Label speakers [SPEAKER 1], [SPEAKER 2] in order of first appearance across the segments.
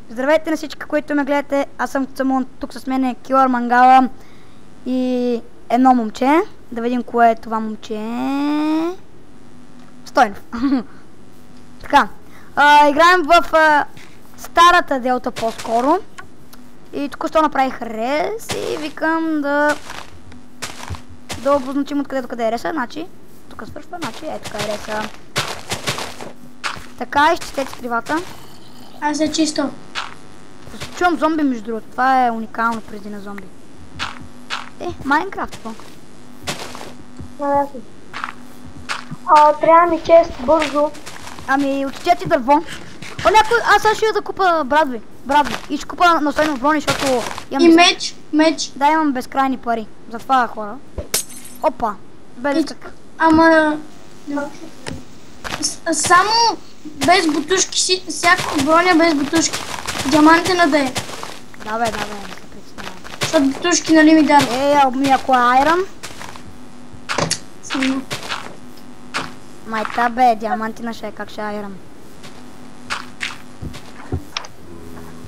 [SPEAKER 1] Здравейте на всички, които ме гледате. Аз съм Цамон, тук с мен е Килър Мангала и едно момче. Да видим кое е това момче. Стойнов. Така. Играем в старата делта по-скоро. И току-що направих рез и викам да обозначим откъде до къде е реса. Значи, тук свършва, значи ето къде е реса. Така, изчистете кривата.
[SPEAKER 2] Аз е чисто.
[SPEAKER 1] Чувам зомби между другото. Това е уникално преди на зомби. Майнкрафт, по.
[SPEAKER 3] Трябва ми чест бързо.
[SPEAKER 1] Ами, отчете ти дърво. Аз сега ще да купа брадви. И ще купа настойно брони, защото
[SPEAKER 2] имам... И меч.
[SPEAKER 1] Да, имам безкрайни пари. Затова хора. Опа. Белискак.
[SPEAKER 2] Ама... Само без бутушки си, всяко броня без бутушки. Диамантина да е.
[SPEAKER 1] Да бе, не се представя.
[SPEAKER 2] Защото бутушки нали ми дадат.
[SPEAKER 1] Ако е айрон?
[SPEAKER 2] Сигурно.
[SPEAKER 1] Майта бе, диамантина ще е, как ще е айрон?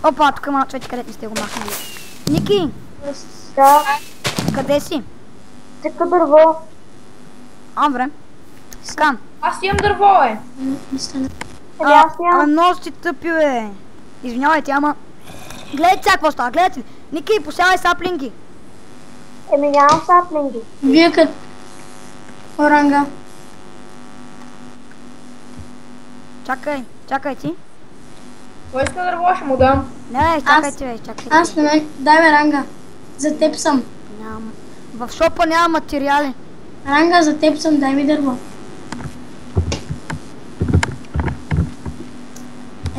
[SPEAKER 1] Опа, тук има цвети, където не сте го махнали. Ники!
[SPEAKER 3] Да.
[SPEAKER 1] Къде си?
[SPEAKER 3] Тека дърво.
[SPEAKER 1] Добре. Скам.
[SPEAKER 4] Аз имам дърво,
[SPEAKER 3] Аз нямам.
[SPEAKER 1] Абе, много си тъпи, бе. Извинявайте, ама... Гледайте сега какво става, гледайте ли? Ники, посявай саплинги.
[SPEAKER 3] Нямам саплинги.
[SPEAKER 2] Вие като... Оранга.
[SPEAKER 1] Чакай ти.
[SPEAKER 4] Кой иска дърво, ще му дам.
[SPEAKER 1] Не, чакай ти, бе, чакай.
[SPEAKER 2] Аз на мен, дай ме Ранга. За теб съм.
[SPEAKER 1] Нямам. В шопа няма материали.
[SPEAKER 2] Ранга, за теб съм, дай ми дърво.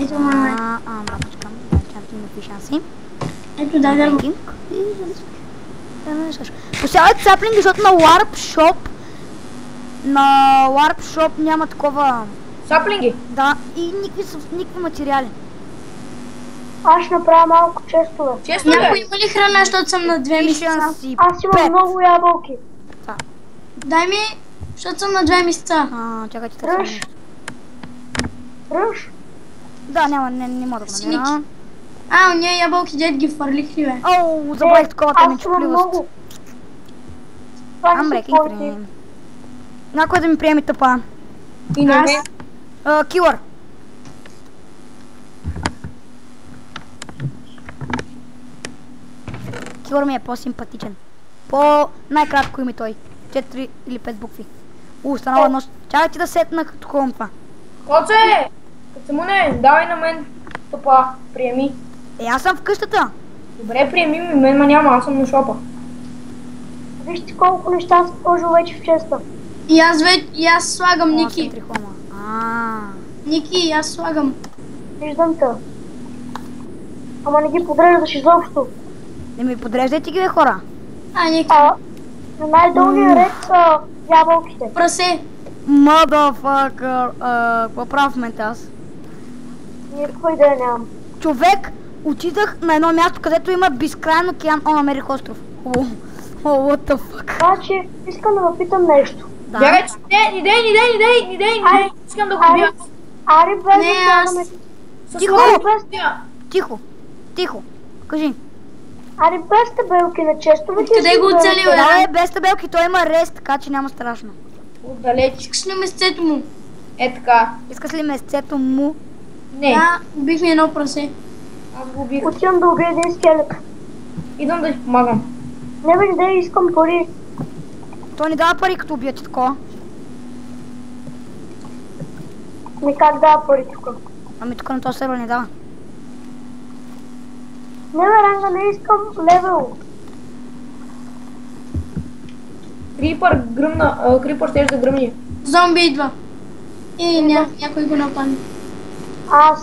[SPEAKER 2] Ето маме.
[SPEAKER 1] Мрачкам, да ти напиша си.
[SPEAKER 2] Ето дай дърво.
[SPEAKER 1] Посявайте саплинги, защото на Warp Shop няма такова...
[SPEAKER 4] Саплинги?
[SPEAKER 1] Да, и никакви материали.
[SPEAKER 3] Аз ще направя малко честове.
[SPEAKER 4] Честно
[SPEAKER 2] Някой има ли храна, защото съм на 2 месеца?
[SPEAKER 3] Аз имам много ябълки.
[SPEAKER 2] Дай ми, защото съм на 2 месеца.
[SPEAKER 1] Чакай, че
[SPEAKER 3] Ръж. Ръж.
[SPEAKER 1] Да, няма, не мога да го намеря.
[SPEAKER 2] Ония ябълки дед ги фърлих ли, бе?
[SPEAKER 1] Забравих таковата нечупливост.
[SPEAKER 3] I'm
[SPEAKER 1] breaking frame. Някой да ми приеме тъпа.
[SPEAKER 4] И на мен.
[SPEAKER 1] Килър. Килър ми е по-симпатичен. Най-кратко име той. 4 или 5 букви. Станала едно. Чакай ти да сетна като ходам това.
[SPEAKER 4] Коце! Кацамуне, давай на мен топа. Приеми.
[SPEAKER 1] Аз съм в къщата.
[SPEAKER 4] Добре, приеми ми, мен няма, аз съм на шопа.
[SPEAKER 3] Вижте колко неща са сложил вече в честа.
[SPEAKER 2] И аз слагам Ники. Ники, аз слагам.
[SPEAKER 3] Виждам те. Ама не ги подреждаш изобщо.
[SPEAKER 1] Не ми подреждайте ги, бе, хора.
[SPEAKER 2] Ники.
[SPEAKER 3] На най-долния ред са ябълките.
[SPEAKER 2] Прасе.
[SPEAKER 1] Motherfucker. Какво правя в момента аз?
[SPEAKER 3] Никаква идея нямам.
[SPEAKER 1] Човек, отидах на едно място, където има безкрайен океан. Намерих остров. What the fuck?
[SPEAKER 3] Значи, искам да ме питам нещо.
[SPEAKER 1] Да.
[SPEAKER 4] Бягай, не дей, искам да го бия.
[SPEAKER 3] Ари без
[SPEAKER 2] Не, аз...
[SPEAKER 1] Тихо. Кажи.
[SPEAKER 3] Ари без табелки на честовете.
[SPEAKER 2] Къде го оцелил,
[SPEAKER 1] Да, без табелки, той има рез, така че няма страшно.
[SPEAKER 4] Отдалеч.
[SPEAKER 2] Искаш ли месцето му?
[SPEAKER 4] Е така.
[SPEAKER 1] Искаш ли месцето му?
[SPEAKER 4] Не,
[SPEAKER 2] Да, убих ми едно прасе.
[SPEAKER 4] аз го убих.
[SPEAKER 3] Отивам да убия един скелет.
[SPEAKER 4] Идвам да ти помагам.
[SPEAKER 3] Не бе, не искам пари.
[SPEAKER 1] Той ни дава пари, като убият такова.
[SPEAKER 3] Как дава пари тук?
[SPEAKER 1] Ами тук на този сервер не дава.
[SPEAKER 3] Не бе, Ранга, не искам левел.
[SPEAKER 4] Крипър ще да гръмни.
[SPEAKER 2] Зомби идва. И някой го нападне.
[SPEAKER 3] Аз.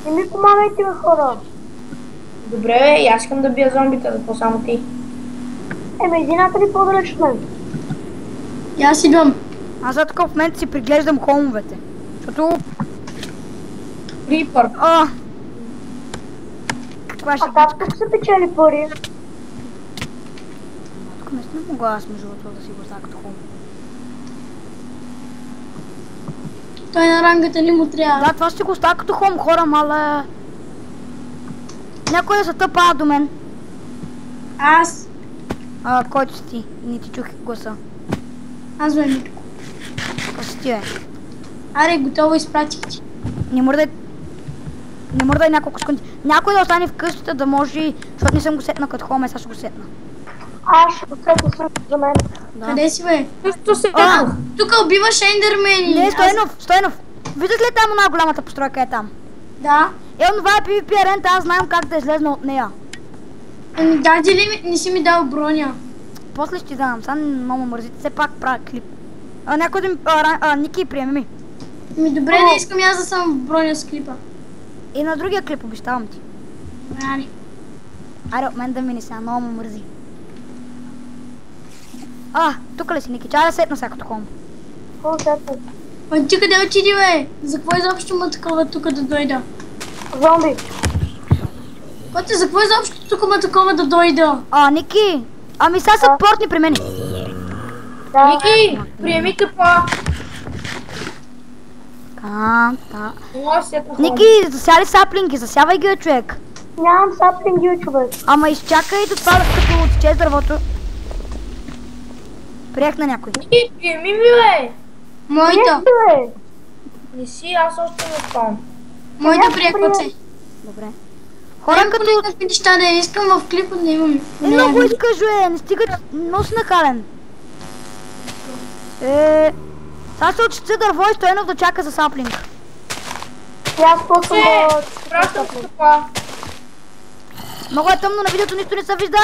[SPEAKER 3] Не ми помагайте, бе, хора.
[SPEAKER 4] Добре, бе, и аз искам да бия зомбите, да само ти.
[SPEAKER 3] Едината ли по-далеч от мен?
[SPEAKER 2] И аз идвам.
[SPEAKER 1] Аз за такъв момент си приглеждам холмовете. Защото...
[SPEAKER 4] Крипър.
[SPEAKER 1] Каква ще
[SPEAKER 3] Как тук се печели пари?
[SPEAKER 1] Тук не съм могла аз между другото да си го знам като холм.
[SPEAKER 2] Той на рангата ни му трябва.
[SPEAKER 1] Да, това ще го оставя като хом хора, мала. Някой да се тъпа до мен.
[SPEAKER 2] Аз
[SPEAKER 1] Който си ти? Не ти чух гласа.
[SPEAKER 2] бе Митко.
[SPEAKER 1] Какво си ти, бе?
[SPEAKER 2] Аре, готово изпратих ти.
[SPEAKER 1] Не мърдай няколко секунди. Някой да остане в къщата да може, защото не съм го сетна като хом, сега ще го сетна.
[SPEAKER 3] Аз ще го сетя също за мен.
[SPEAKER 1] Да.
[SPEAKER 2] Къде си, бе?
[SPEAKER 4] Също се
[SPEAKER 2] Тук убиваш ендермени.
[SPEAKER 1] Не, Стойнов. Виждаш ли там една голямата постройка е там?
[SPEAKER 2] Да.
[SPEAKER 1] Това е PvP арента, аз знам как да излезна от нея.
[SPEAKER 2] Ами даде ли не си ми дал броня?
[SPEAKER 1] После ще ти дам, сега много мързите, все пак правя клип. Някой да ми... Ники, приеми ми.
[SPEAKER 2] Ми добре да искам и аз да съм в броня с клипа.
[SPEAKER 1] И на другия клип обещавам ти.
[SPEAKER 2] Аре.
[SPEAKER 1] Аре, от мен да мини сега, много ме мързи. Тук ли си, Ники? Чай да сетна сега като хом.
[SPEAKER 3] Какво сетя?
[SPEAKER 2] А ти къде отиди, бе? За какво изобщо ма такова тук да дойда?
[SPEAKER 3] Зомби.
[SPEAKER 2] Коте, за какво изобщо тук ма такова да дойда?
[SPEAKER 1] Ники! Ами сега са портни при мен.
[SPEAKER 3] Да.
[SPEAKER 4] Ники, приеми къпа.
[SPEAKER 1] Да.
[SPEAKER 4] Много се кухо.
[SPEAKER 1] Ники, засяли саплинги, засявай ги, човек.
[SPEAKER 3] Нямам саплинги, човек.
[SPEAKER 1] Ама изчакай да това като отсече дървото. Приех на някой.
[SPEAKER 4] Ники, приеми ми, бе.
[SPEAKER 2] Моята.
[SPEAKER 3] Бе.
[SPEAKER 4] Не си, аз още не спам.
[SPEAKER 2] Моята приятелце.
[SPEAKER 1] Добре.
[SPEAKER 2] Хора
[SPEAKER 1] Хора
[SPEAKER 2] като...
[SPEAKER 1] като...
[SPEAKER 2] някакви неща да искам в клипа да имам.
[SPEAKER 1] Много искаш, не стигат, много си нахален. Сега ще отчица дърво и Стойнов да чака за саплинг.
[SPEAKER 3] И аз почвам да...
[SPEAKER 4] Пращам къпа.
[SPEAKER 1] Много е тъмно, на видеото нищо не се вижда.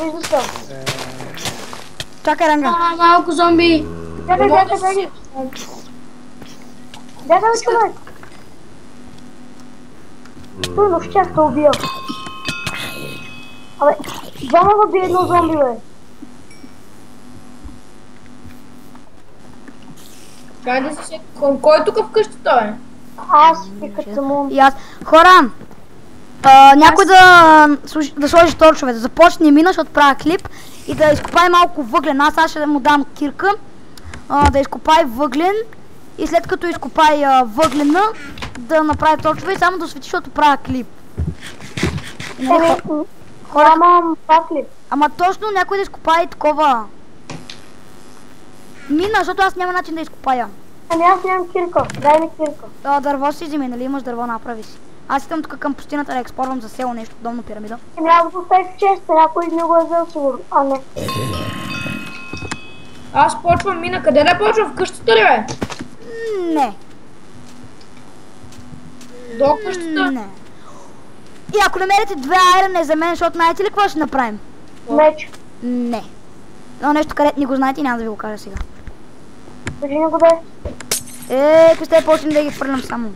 [SPEAKER 3] Вижда се.
[SPEAKER 1] Чакай, Ранга.
[SPEAKER 2] Малко зомби.
[SPEAKER 3] Бягай, бягай. Бягай, човек. Той но щях да убия. Абе, двама да бие едно зомби, бе.
[SPEAKER 4] Дай да се кухо. Кой е тук в къщата, бе?
[SPEAKER 3] Аз и като съм
[SPEAKER 1] И аз. Хора, някой да сложи торчове, да започне мина, защото правя клип и да изкопай малко въглен. Аз ще му дам кирка, да изкопай въглен и след като изкопай въглена, да направи торчове и само да свети, защото правя клип.
[SPEAKER 3] Нямам пакли.
[SPEAKER 1] Ама точно някой да изкопае такова мина, защото аз няма начин да изкопая.
[SPEAKER 3] Ами аз нямам кирка. Дай ми кирка.
[SPEAKER 1] Дърво си вземи, нали имаш дърво, направи си. Аз идвам тук към пустината да експорвам за село нещо, подобно пирамида.
[SPEAKER 3] Ами аз го поставих в честа, някой не го е взел сигурно. А не.
[SPEAKER 4] Аз почвам мина. Къде да почвам? В къщата ли, бе?
[SPEAKER 1] Не.
[SPEAKER 4] До къщата?
[SPEAKER 1] Не. И ако намерите две айръна за мен, защото знаете ли какво ще направим?
[SPEAKER 3] Меч.
[SPEAKER 1] Не. Но нещо, където не го знаете, няма да ви го кажа сега.
[SPEAKER 3] Кажи ни го бе.
[SPEAKER 1] Ако сте почнем да ги хвърлям само.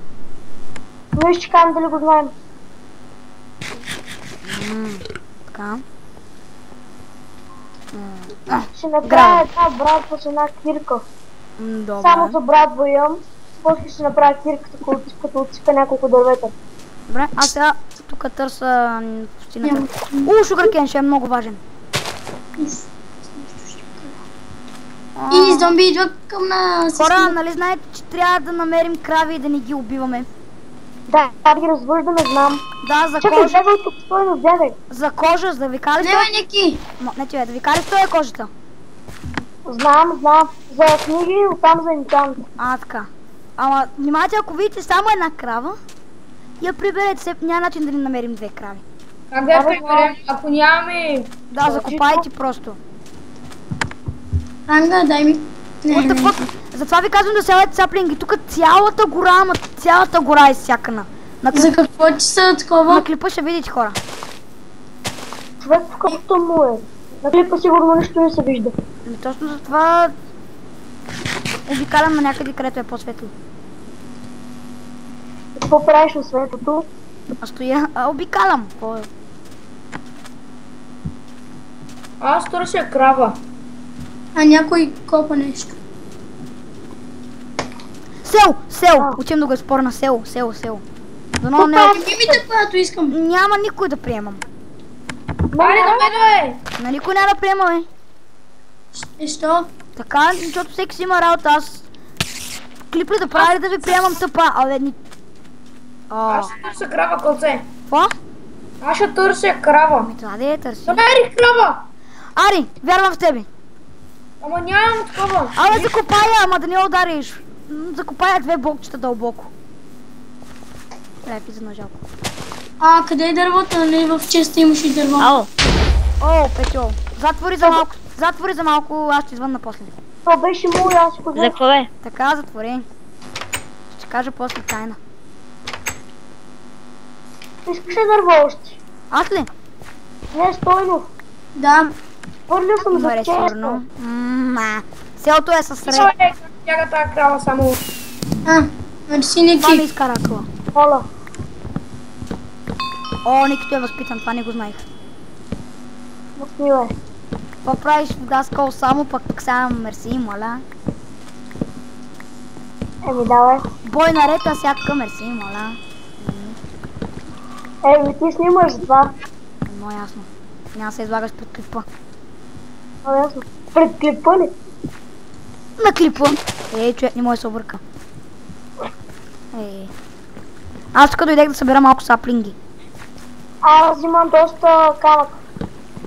[SPEAKER 3] Но ще кажем дали го знаем.
[SPEAKER 1] Така.
[SPEAKER 3] Ще направя една брадва с една кирка.
[SPEAKER 1] Добре.
[SPEAKER 3] Само за брадва имам. После ще направя кирката, като отсипа няколко дървета.
[SPEAKER 1] Добре, аз сега тук търся пустината. Шугаркен ще е много важен.
[SPEAKER 2] И зомби идват към нас.
[SPEAKER 1] Хора, нали знаете, че трябва да намерим крави и да не ги убиваме?
[SPEAKER 3] Да, ги развъждаме, знам.
[SPEAKER 1] Да, за
[SPEAKER 3] Чакай,
[SPEAKER 1] кожа.
[SPEAKER 3] бягай тук, Стойно, бягай.
[SPEAKER 1] За кожа, за да ви кара ли
[SPEAKER 2] Не, бе, Ники.
[SPEAKER 1] Не, че да ви кара ли стоя кожата?
[SPEAKER 3] Знам. За книги и оттам за интант.
[SPEAKER 1] Така. Ама, внимайте, ако видите само една крава, я приберете, няма начин да ни намерим две крави.
[SPEAKER 4] Как да я приберем? Ако нямаме...
[SPEAKER 1] Да, закопайте просто.
[SPEAKER 2] Ранга, дай ми.
[SPEAKER 1] What the fuck? Затова ви казвам да сядате саплинги. Тук цялата гора, ама цялата гора е изсякана.
[SPEAKER 2] За какво ти са
[SPEAKER 1] На
[SPEAKER 2] такова?
[SPEAKER 1] клипа ще видите, хора.
[SPEAKER 3] Човек какъвто му е. На клипа сигурно нищо не се вижда.
[SPEAKER 1] Точно за това обикалям на някъде, където е по-светло.
[SPEAKER 3] Какво правиш на светото?
[SPEAKER 1] Аз стоя, обикалям.
[SPEAKER 4] Аз търся крава.
[SPEAKER 2] А някой копа нещо.
[SPEAKER 1] Сел! Учим да го изпоря на село. Дано не...
[SPEAKER 2] Имите, която искам.
[SPEAKER 1] Няма никой да приемам.
[SPEAKER 4] Айде на мен, бе!
[SPEAKER 1] На никой няма да приема, бе.
[SPEAKER 2] Що?
[SPEAKER 1] Така, защото всеки си има работа, аз... клип ли да прави да ви приемам тъпа? Абе, ни...
[SPEAKER 4] Аз ще търся крава, колце.
[SPEAKER 1] Какво?
[SPEAKER 4] Аз ще търся крава.
[SPEAKER 1] Ами това да я търси.
[SPEAKER 4] Намерих крава!
[SPEAKER 1] Ари, вярвам в тебе.
[SPEAKER 4] Ама нямам такова.
[SPEAKER 1] Абе, закопай я, ама да не я удариш. Закопай я 2 блокчета дълбоко. Лепи за ножалко.
[SPEAKER 2] Къде е дървото? Нали в честа имаш и дърво?
[SPEAKER 5] Ало,
[SPEAKER 1] О, Петьо. Затвори за малко, аз ще извънна после.
[SPEAKER 3] Това беше мой, аз си го
[SPEAKER 5] за
[SPEAKER 3] взех.
[SPEAKER 5] какво е?
[SPEAKER 1] Така, затвори. Ще кажа после тайна.
[SPEAKER 3] Искаш ли дърво още?
[SPEAKER 1] Аз ли?
[SPEAKER 3] Не, Стойнов.
[SPEAKER 2] Да.
[SPEAKER 3] Хвърлил съм за
[SPEAKER 1] Добре,
[SPEAKER 3] често.
[SPEAKER 1] сигурно. Селото е със ред.
[SPEAKER 4] Човек, тяга тази крава само.
[SPEAKER 2] Мерси,
[SPEAKER 1] Това ми
[SPEAKER 2] Ники.
[SPEAKER 1] изкара къла.
[SPEAKER 3] Моля.
[SPEAKER 1] О, Никито е възпитан, това не го знаех.
[SPEAKER 3] Миле.
[SPEAKER 1] Какво правиш в Даскал само, пък сега мерси, моля.
[SPEAKER 3] Еми, давай.
[SPEAKER 1] Бой наред, а всяка мерси, моля.
[SPEAKER 3] Еми, ти снимаш за това.
[SPEAKER 1] Но ясно. Няма да се излагаш пред клипа.
[SPEAKER 3] Много ясно. Пред клипа ли?
[SPEAKER 1] На клипа. Ей, човек, не може да се обърка. Ей. Аз тук дойдех да събера малко саплинги.
[SPEAKER 3] Аз взимам доста камък.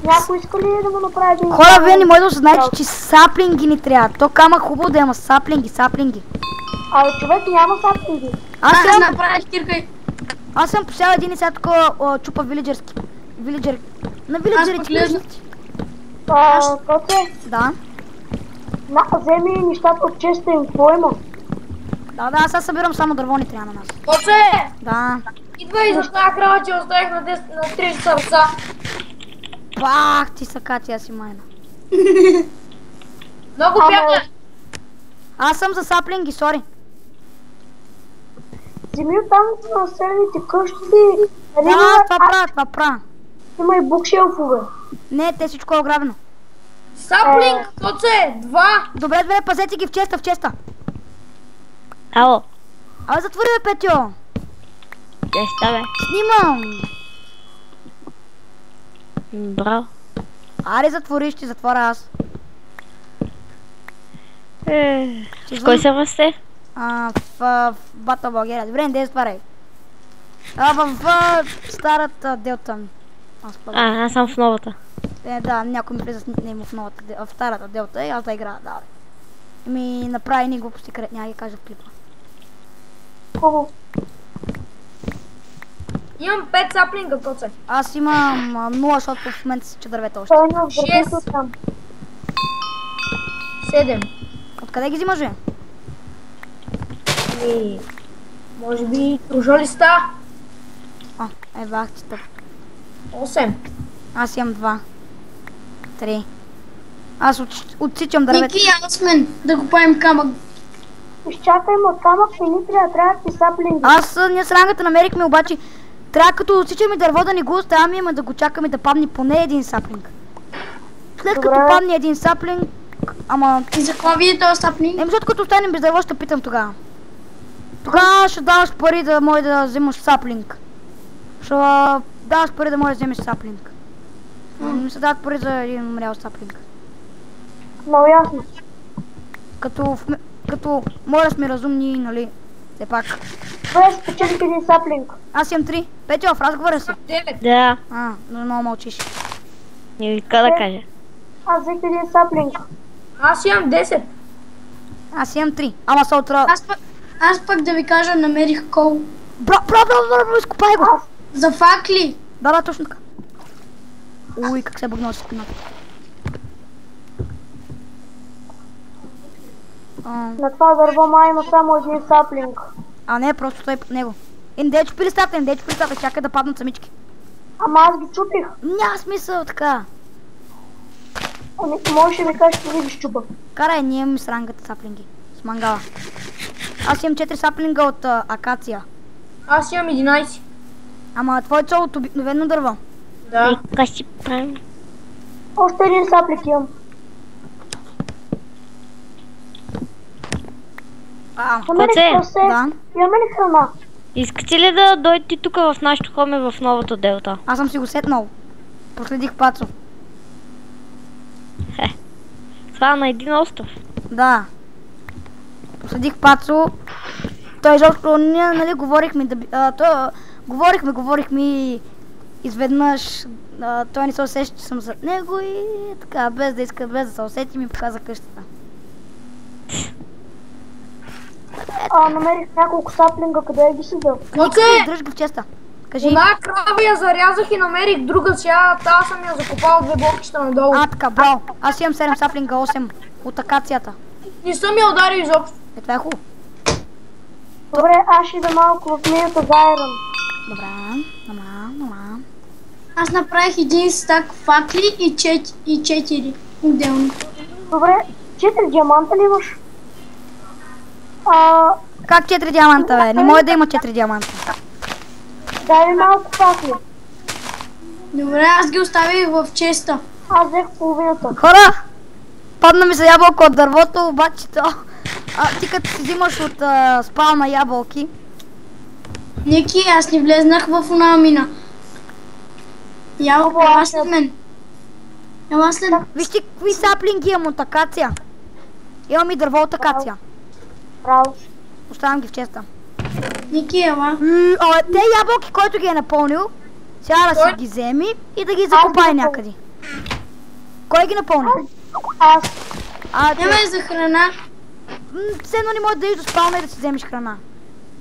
[SPEAKER 3] Някой иска ли да му направи един
[SPEAKER 1] Хора, вие не може да осъзнаете, че саплинги ни трябва. То камък хубаво да има саплинги.
[SPEAKER 3] Абе, човек няма саплинги.
[SPEAKER 1] Аз
[SPEAKER 2] Аз
[SPEAKER 1] съм,
[SPEAKER 2] направих кирка.
[SPEAKER 1] аз съм посял един и сега тук чупа вилиджерски. Вилиджер. На вилиджерите.
[SPEAKER 2] погледна.
[SPEAKER 3] Коце,
[SPEAKER 1] Да.
[SPEAKER 3] вземи нещата от честа им, какво има?
[SPEAKER 1] Да, сега събирам само дърво ни трябва на нас.
[SPEAKER 4] Колце!
[SPEAKER 1] Да.
[SPEAKER 4] Идва и за тази крава, че оставих на 10 на 30 сърца.
[SPEAKER 1] Пах, ти са Катя си майна.
[SPEAKER 4] Много бяга.
[SPEAKER 1] Аз съм за саплинги, сори.
[SPEAKER 3] Вземи от там на населените къщи.
[SPEAKER 1] Да, това правя.
[SPEAKER 3] Има и букшелфове.
[SPEAKER 1] Не, те всичко е ограбено.
[SPEAKER 4] Саплинг, колце! 2.
[SPEAKER 1] Добре, пазете ги в честа.
[SPEAKER 5] Ало,
[SPEAKER 1] Абе, затвори бе, Петьо.
[SPEAKER 5] честа бе.
[SPEAKER 1] Снимам.
[SPEAKER 5] Браво.
[SPEAKER 1] Аре, затвори, ще затворя аз. Ще
[SPEAKER 5] С кой съм сте?
[SPEAKER 1] в Battle България. Добре, не затваряй. В старата делта.
[SPEAKER 5] Аз съм в новата.
[SPEAKER 1] Да, някой ми влиза с никнейм в старата делта и аз да играя, да. Ми направи ни глупости, където няма ги кажа в клипа.
[SPEAKER 3] Хубаво.
[SPEAKER 4] Имам 5 саплинга, колце.
[SPEAKER 1] Аз имам 0, защото в момента си че дървета още.
[SPEAKER 3] Стойнов,
[SPEAKER 4] Шест.
[SPEAKER 3] дървито там.
[SPEAKER 4] 7.
[SPEAKER 1] Откъде ги взимаш, бе?
[SPEAKER 4] Може би тружолиста.
[SPEAKER 1] Бах ти тъп.
[SPEAKER 4] 8.
[SPEAKER 1] Аз имам 2. 3. Аз отсичам дървета.
[SPEAKER 2] Ники, аз мен да го правим камък.
[SPEAKER 3] Изчакай му, камък не ни трябва ти саплинги.
[SPEAKER 1] Аз ние с рангата намерихме, обаче трябва като отсичаме дърво да не го оставяме, ама да го чакаме да падне поне един саплинг. След като
[SPEAKER 3] Добре.
[SPEAKER 1] падне един саплинг, ама...
[SPEAKER 2] И за какво ви е този сапник?
[SPEAKER 1] Защото като останем без дърво, ще питам тогава. Тогава ще даваш пари да може да вземаш саплинг. Ще даваш пари да може да вземеш саплинг. Не се дават пари за един умрял саплинг.
[SPEAKER 3] Много ясно.
[SPEAKER 1] Като може да сме разумни, нали, все пак.
[SPEAKER 3] Добре, спечелих един саплинг.
[SPEAKER 1] Аз имам 3. Петьо, в разговора си.
[SPEAKER 4] 9.
[SPEAKER 5] Да,
[SPEAKER 1] Но много мълчиш.
[SPEAKER 5] не ви какво да кажа.
[SPEAKER 3] Аз взех един саплинг.
[SPEAKER 4] Аз имам 10.
[SPEAKER 1] Аз имам 3. Ама са утра.
[SPEAKER 2] Аз пък да ви кажа, намерих кол.
[SPEAKER 1] Браво, изкопай го!
[SPEAKER 2] За факли.
[SPEAKER 1] Да, точно така. Уй, как се е бъгнал с спината.
[SPEAKER 3] На това дърво май има само един саплинг.
[SPEAKER 1] Не, просто той под него. Им де чупи листата, чакай да паднат самички.
[SPEAKER 3] Ама аз ги чупих.
[SPEAKER 1] Няма смисъл така.
[SPEAKER 3] Може да ми кажеш, че ви ги щупах.
[SPEAKER 1] Карай, ние имаме с рангата саплинги. С мангала. Аз имам 4 саплинга от акация.
[SPEAKER 4] Аз имам 11.
[SPEAKER 1] Ама твоето са от обикновено дърво.
[SPEAKER 4] Да.
[SPEAKER 5] И какво си правим?
[SPEAKER 3] Още един саплик имам. Имаме ли
[SPEAKER 5] Коце?
[SPEAKER 3] косе?
[SPEAKER 1] Да.
[SPEAKER 3] Имаме ли храна?
[SPEAKER 5] Искате ли да дойдете тук в нашото хоме в новата делта?
[SPEAKER 1] Аз съм си го сетнал. Последих Пацо.
[SPEAKER 5] Това на един остров.
[SPEAKER 1] Да. Посадих Пацо. Той изобщо, ние, нали, говорихме да говорихме и изведнъж той не се усеща, че съм зад него и така, без да се усети, ми показа къщата.
[SPEAKER 3] Намерих няколко саплинга, къде ги седа?
[SPEAKER 4] Оце!
[SPEAKER 1] Дръж го в честа. Кажи.
[SPEAKER 4] Една крава я зарязах и намерих друга сега, тази съм я закопал 2 блокчета надолу.
[SPEAKER 1] Така, браво. Аз имам 7 саплинга, 8 от акацията.
[SPEAKER 4] Не съм я ударил изобщо.
[SPEAKER 1] Това е хубаво.
[SPEAKER 3] Добре, аз ще ида малко в мината за айрон.
[SPEAKER 1] Добре, добре.
[SPEAKER 2] Аз направих един стак факли и 4 отделни.
[SPEAKER 3] Добре, 4 диаманта ли имаш?
[SPEAKER 1] Как 4 диаманта, бе? Не може да има 4 диаманта.
[SPEAKER 3] Дай ми малко факли.
[SPEAKER 2] Добре, аз ги оставих в честа.
[SPEAKER 3] Аз взех половината.
[SPEAKER 1] Хора! Падна ми за ябълка от дървото, обаче то... ти като си взимаш от спална ябълки...
[SPEAKER 2] Ники, аз не влезнах в една мина. Ела след мен. Ела след...
[SPEAKER 1] Вижте какви саплинги имам от акация. Имам и дърво от акация.
[SPEAKER 3] Браво.
[SPEAKER 1] Оставям ги в честа.
[SPEAKER 2] Ники, ела.
[SPEAKER 1] Те ябълки, който ги е напълнил, сега да си ги вземи и да ги закопай някъде. Кой ги напълни?
[SPEAKER 3] Аз.
[SPEAKER 2] Няма за храна.
[SPEAKER 1] Все едно не можеш да идеш до спална и да си вземеш храна.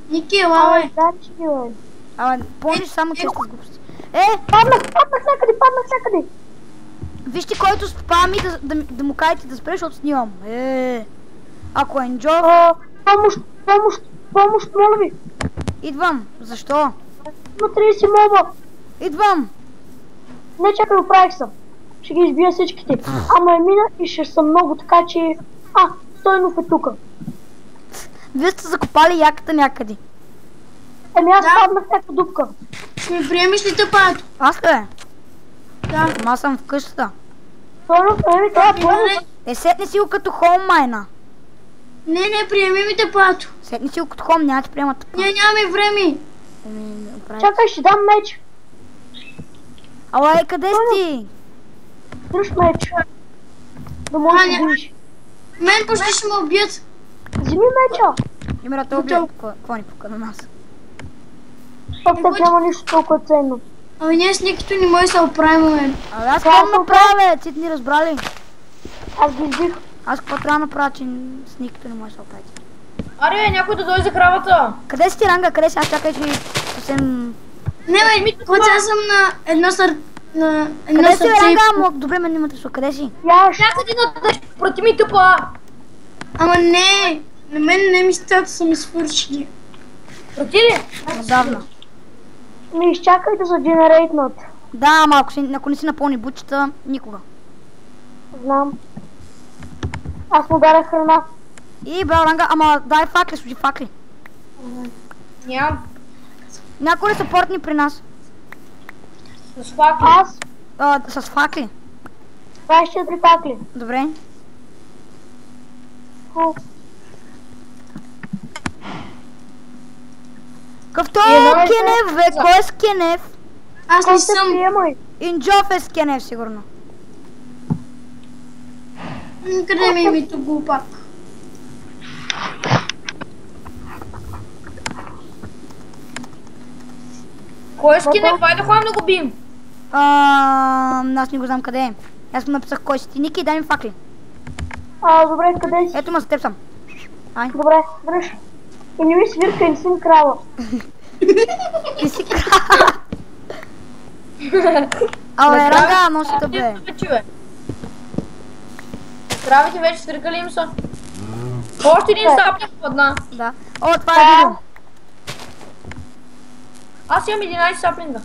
[SPEAKER 2] Ники, ела, бе.
[SPEAKER 3] Да, че ги бе.
[SPEAKER 1] Помниш само честа с глупости.
[SPEAKER 3] Паднах някъде.
[SPEAKER 1] Вижте, който спами да му кажете да спре, защото снимам. Ако е Енджо...
[SPEAKER 3] Помощ, моля ви.
[SPEAKER 1] Идвам. Защо?
[SPEAKER 3] На 30 моба.
[SPEAKER 1] Идвам.
[SPEAKER 3] Не, чакай, оправих съм. Ще ги избия всичките. Ама е мина и ще съм много, така че... Стойнов е тука.
[SPEAKER 1] Вие сте закопали яката някъде.
[SPEAKER 3] Аз паднах някаква дупка.
[SPEAKER 2] Ще ми приемеш ли тъпато?
[SPEAKER 1] Аз ли бе?
[SPEAKER 2] Да.
[SPEAKER 1] Аз съм в къщата.
[SPEAKER 3] Стойнов, това е твоето.
[SPEAKER 1] Сетни си го като хом, майна.
[SPEAKER 2] Не, приеми ми тъпато.
[SPEAKER 1] Сетни си го като хом, няма да ти приема тъпа.
[SPEAKER 2] Ние нямаме време.
[SPEAKER 3] Чакай, ще дам меч.
[SPEAKER 1] Къде си?
[SPEAKER 3] Дръж меч. Да можеш да видиш.
[SPEAKER 2] Мен почти ще ме убият.
[SPEAKER 3] Вземи меча.
[SPEAKER 1] Имера те убия. Какво ни пука на нас?
[SPEAKER 3] Пък няма нищо толкова ценно.
[SPEAKER 2] Ами ние с Никито не може да се оправим.
[SPEAKER 1] Аз какво направя? Ти ни разбрали?
[SPEAKER 3] Аз ги избих.
[SPEAKER 1] Аз какво трябва да направя, че с никто не може да се оправи?
[SPEAKER 4] Аре, някой да дойде за кравата.
[SPEAKER 1] Къде си ти, Ранга? Къде си? Аз чакай, че съвсем...
[SPEAKER 2] Не, бе, аз съм на едно сърце.
[SPEAKER 1] Къде си, Ранга? Добре, мен имате со. Къде си?
[SPEAKER 4] Някъде на прати ми тъпа.
[SPEAKER 2] Ама не, на мен не ми стата са ми свършили.
[SPEAKER 4] Прати ли?
[SPEAKER 1] Отдавна.
[SPEAKER 3] Ми изчакай да се генерейтнат.
[SPEAKER 1] Да, ама ако не си напълни бучета, никога.
[SPEAKER 3] Знам. Аз му дарах храна.
[SPEAKER 1] И бе, Ранга, ама дай факли, служи факли.
[SPEAKER 4] Нямам.
[SPEAKER 1] Някой ли съпортни при нас?
[SPEAKER 4] С факли.
[SPEAKER 3] Аз.
[SPEAKER 1] С факли.
[SPEAKER 3] 24 факли.
[SPEAKER 1] Добре. Къвто Кенев, бе? Кой е с Кенев?
[SPEAKER 2] Аз не съм.
[SPEAKER 1] Инджоф е с Кенев, сигурно.
[SPEAKER 2] Къде ми е името глупак?
[SPEAKER 4] Кой е с Кенев? Айде да ходим да го бием.
[SPEAKER 1] Аз не го знам къде е. Аз му написах кой си ти, Ники, дай ми факли.
[SPEAKER 3] Добре, къде си?
[SPEAKER 1] Ето ма, за теб съм. Ай.
[SPEAKER 3] Добре, дръж. И не ми свирка, и не съм крала.
[SPEAKER 1] Ти си крала. Ранга, носи те, бе.
[SPEAKER 4] Кравите вече свиркали им са. Още един сапник падна.
[SPEAKER 1] Да. Това е видео.
[SPEAKER 4] Аз имам 11 саплинга.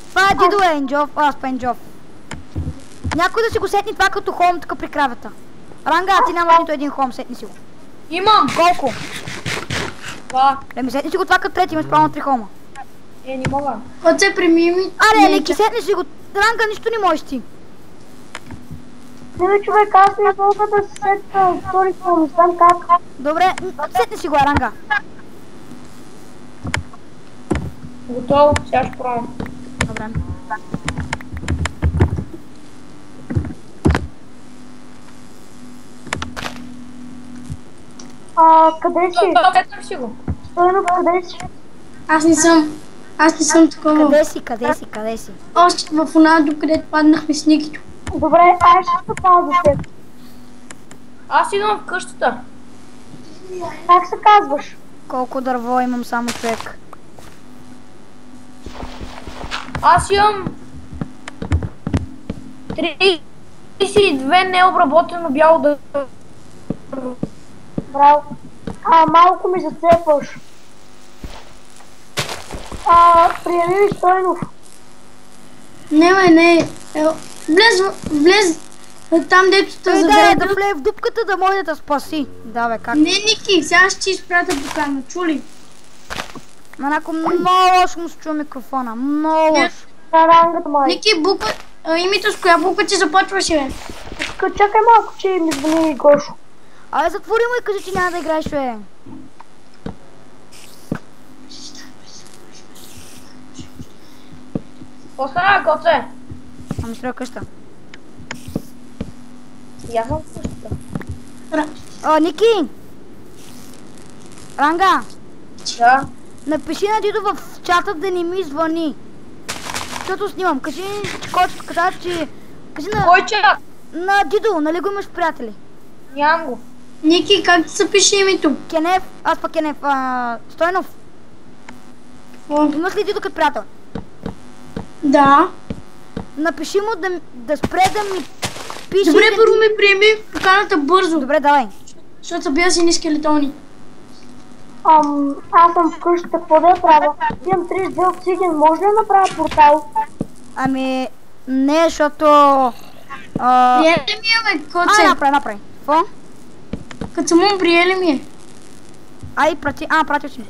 [SPEAKER 1] Това е Дидо Енджов, аз па Енджов. Някой да си го сетни това като хом тук при кравата. Ранга, ти нямаш нито един хом, сетни си го.
[SPEAKER 4] Имам!
[SPEAKER 1] Колко?
[SPEAKER 4] Това.
[SPEAKER 1] Ми сетни си го това като трети, имаш право на 3 хома.
[SPEAKER 4] Не мога.
[SPEAKER 2] От се преми ми.
[SPEAKER 1] Ники, сетни си го. Ранга, нищо не можеш ти.
[SPEAKER 3] Не, човек, аз не мога да се сетя втори хом, не знам как.
[SPEAKER 1] Добре, сетни си го, Ранга.
[SPEAKER 4] Готово, сега ще пробвам.
[SPEAKER 1] Добре.
[SPEAKER 3] Къде си?
[SPEAKER 4] Сетнах си го.
[SPEAKER 3] Стойнов, къде си?
[SPEAKER 2] Аз не съм такова.
[SPEAKER 1] Къде си?
[SPEAKER 2] Още в онадо, където паднахме с Никито.
[SPEAKER 3] Добре, аз ще се пазя за теб.
[SPEAKER 4] Аз идвам в къщата.
[SPEAKER 3] Как се казваш?
[SPEAKER 1] Колко дърво имам само човек?
[SPEAKER 4] Аз имам 32 необработено бяло дърво.
[SPEAKER 3] Браво. Малко ми зацепваш. Приеми ли Стойнов?
[SPEAKER 2] Не. Влез там, дето те
[SPEAKER 1] Да
[SPEAKER 2] заведа.
[SPEAKER 1] влее в дупката да може да те спаси. Да бе, как?
[SPEAKER 2] Не, Ники, сега ще ти изпратя покана, чули?
[SPEAKER 1] На някой много лошо му се чува микрофона. Много лошо.
[SPEAKER 3] На рангата май.
[SPEAKER 2] Ники, името с коя буква ти започваше, бе?
[SPEAKER 3] Чакай малко, че ми звъни Гошо.
[SPEAKER 1] Абе, затвори му и кажи, че няма да играеш, бе.
[SPEAKER 4] Остана, коце.
[SPEAKER 1] Ами строя къща.
[SPEAKER 4] И аз съм в къщата.
[SPEAKER 1] Ники! Ранга!
[SPEAKER 4] Да.
[SPEAKER 1] Напиши на Дидо в чата да не ми звъни. Защото снимам. Кажи, че... Кажи
[SPEAKER 4] Кой чат?
[SPEAKER 1] на Дидо, нали го имаш в приятели?
[SPEAKER 4] Нямам го.
[SPEAKER 2] Ники, как ти се пише името?
[SPEAKER 1] Кенев, аз пък Кенев. Стойнов, имаш ли Дидо като приятел?
[SPEAKER 2] Да.
[SPEAKER 1] Напиши му да спре да ми пише...
[SPEAKER 2] Добре, първо ми приеми поканата бързо,
[SPEAKER 1] Добре, давай.
[SPEAKER 2] защото са бия си ни скелетони.
[SPEAKER 3] Аз съм в къщата, какво да правя? Имам 32 обсидиан, може ли да направя портал?
[SPEAKER 1] Ами... Не, защото...
[SPEAKER 2] Приели ми е, бе, коце.
[SPEAKER 1] Направи. Какво?
[SPEAKER 2] Като му приели ми е.
[SPEAKER 1] Ай, пратил си ми.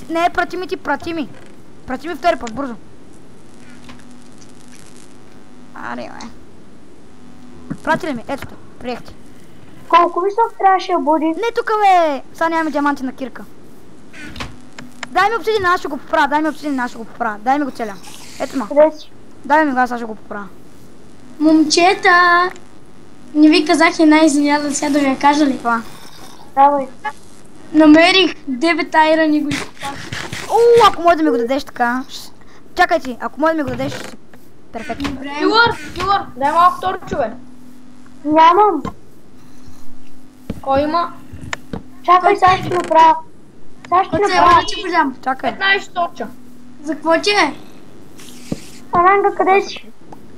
[SPEAKER 1] Не, прати ми. Прати ми втори път, бързо. Аре, бе. Прати ли ми? Ето, приех ти.
[SPEAKER 3] Колко висок трябваше да бъде?
[SPEAKER 1] Не, тук бе! Сега нямаме диаманти на кирка. Дай ми обсидин, аз ще го поправя. Дай ми го целя. Ето ма.
[SPEAKER 3] Къде си?
[SPEAKER 1] Дай ми го, аз ще го поправя.
[SPEAKER 2] Момчета! Не ви казах една извиня, сега да ви я кажа ли?
[SPEAKER 1] Това.
[SPEAKER 3] Давай.
[SPEAKER 2] Намерих 9 айрани и го изкопах.
[SPEAKER 1] Ако може да ми го дадеш така. Чакай ти, ако може да ми го дадеш. Перфектно.
[SPEAKER 2] Добре.
[SPEAKER 4] Филър, дай малко торчове.
[SPEAKER 3] Нямам.
[SPEAKER 4] Кой има?
[SPEAKER 3] Чакай, сега ще направя.
[SPEAKER 2] Коце, може да ти подам.
[SPEAKER 1] Чакай.
[SPEAKER 4] 15 торча.
[SPEAKER 2] За какво ти е?
[SPEAKER 3] Ранга, къде си?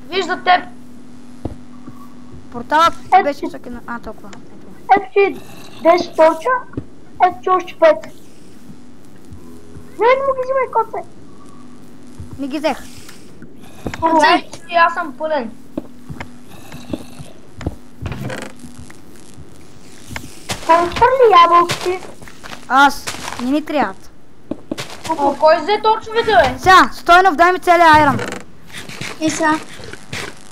[SPEAKER 4] Вижда теб.
[SPEAKER 1] Порталът беше високи на... толкова.
[SPEAKER 3] Ето ти 10 торча. Ето ти още 5. Не му ги взимай, коце.
[SPEAKER 1] Не ги взех.
[SPEAKER 4] Дай, че аз съм пълен.
[SPEAKER 3] Хвърли ябълки.
[SPEAKER 1] Аз. Не ни трябват.
[SPEAKER 4] Кой взе торчовете, бе?
[SPEAKER 1] Сега, Стойнов, дай ми целия айрон.
[SPEAKER 2] Сега.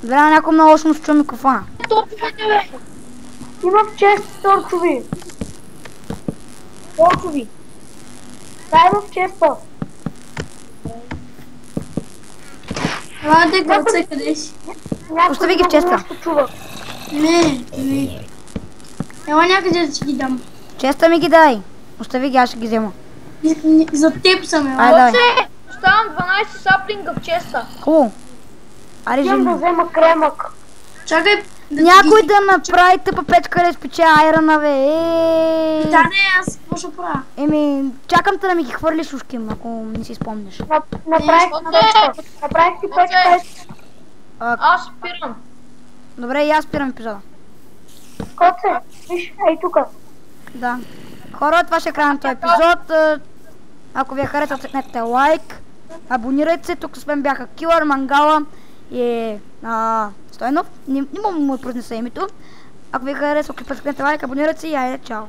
[SPEAKER 1] Добре, на някой много лошо му се чува микрофона.
[SPEAKER 4] Торчовете, бе.
[SPEAKER 3] Имам 6 торчови.
[SPEAKER 4] Торчови.
[SPEAKER 3] Дай в честа.
[SPEAKER 2] Ела те, коце, къде си?
[SPEAKER 1] Остави ги в честа.
[SPEAKER 3] Нещо чува.
[SPEAKER 2] Не. Ела някъде да си ги дам.
[SPEAKER 1] Честа ми ги дай. Остави ги, аз ще ги взема.
[SPEAKER 2] За теб съм, ела.
[SPEAKER 1] Ай, дай.
[SPEAKER 4] Коце, оставам 12 саплинга в честа.
[SPEAKER 1] Хубаво. Аре,
[SPEAKER 3] Искам да
[SPEAKER 1] жени.
[SPEAKER 3] взема кремък.
[SPEAKER 2] Чакай да
[SPEAKER 1] Някой да направи тъпа печка да спече айрона, бе.
[SPEAKER 2] Да, не, аз какво ще правя?
[SPEAKER 1] Чакам те да ми ги хвърлиш ушким, ако не си спомняш.
[SPEAKER 3] Направих ти печка.
[SPEAKER 4] Аз спирам.
[SPEAKER 1] Добре, и аз спирам епизода.
[SPEAKER 3] Коце, виж, ей тука.
[SPEAKER 1] Да. Хора, това ще е край на този епизод. Ако ви е харесал, цъкнете лайк. Абонирайте се, тук с мен бяха Килър, Мангала и Стойнов. Не мога да му произнеса името. Ако ви е харесал, цъкнете лайк, абонирайте се и айде, чао.